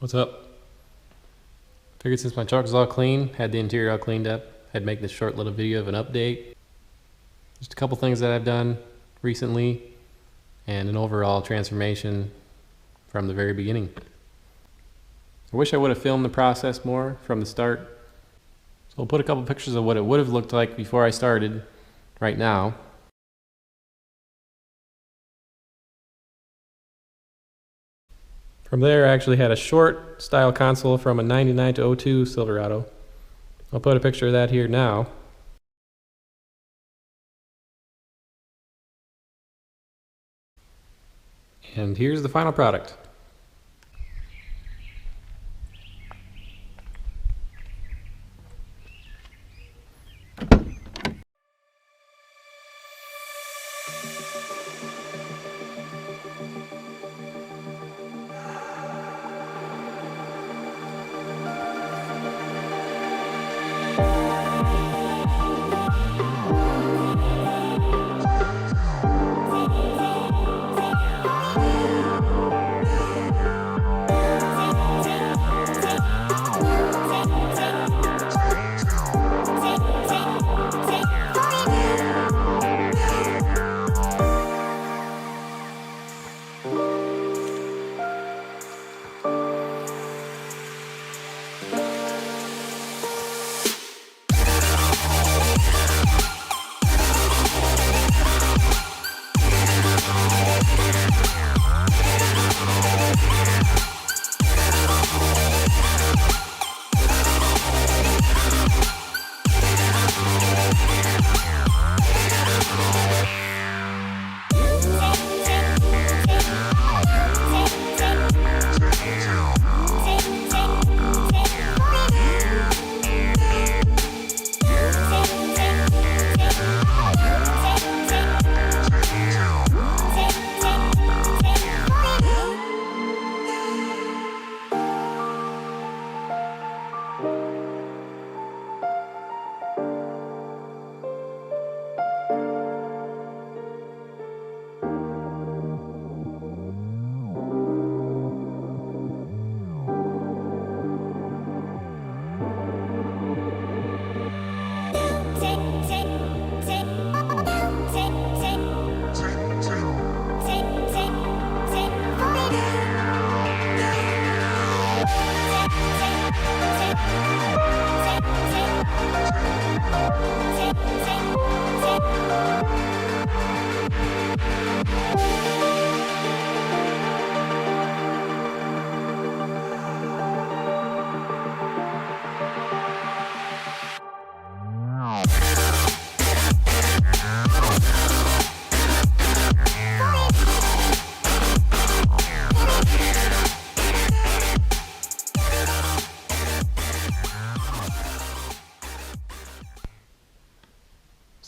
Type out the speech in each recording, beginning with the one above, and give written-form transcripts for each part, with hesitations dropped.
What's up? Figured since my truck was all clean, had the interior all cleaned up, I'd make this short little video of an update. Just a couple things that I've done recently and an overall transformation from the very beginning. I wish I would have filmed the process more from the start. So I'll put a couple pictures of what it would have looked like before I started right now. From there, I actually had a short style console from a 99 to 02 Silverado. I'll put a picture of that here now. And here's the final product.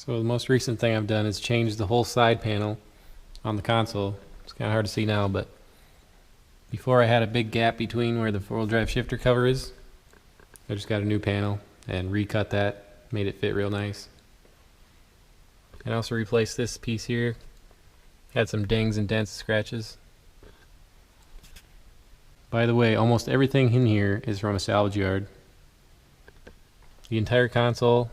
So the most recent thing I've done is change the whole side panel on the console. It's kind of hard to see now, but before I had a big gap between where the four-wheel drive shifter cover is. I just got a new panel and recut that, made it fit real nice. And I also replaced this piece here. Had some dings and dents, scratches. By the way, almost everything in here is from a salvage yard. The entire console,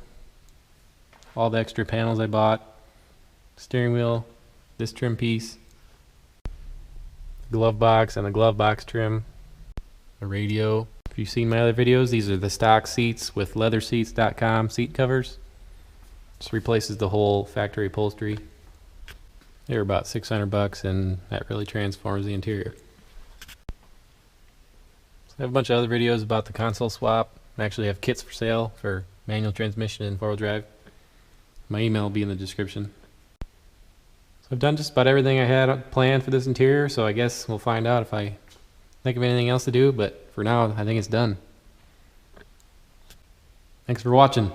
all the extra panels I bought, steering wheel, this trim piece, glove box and the glove box trim, a radio. If you've seen my other videos, these are the stock seats with leatherseats.com seat covers. Just replaces the whole factory upholstery. They were about $600 and that really transforms the interior. So I have a bunch of other videos about the console swap. I actually have kits for sale for manual transmission and four-wheel drive. My email will be in the description. So I've done just about everything I had planned for this interior, so I guess we'll find out if I think of anything else to do, but for now I think it's done. Thanks for watching.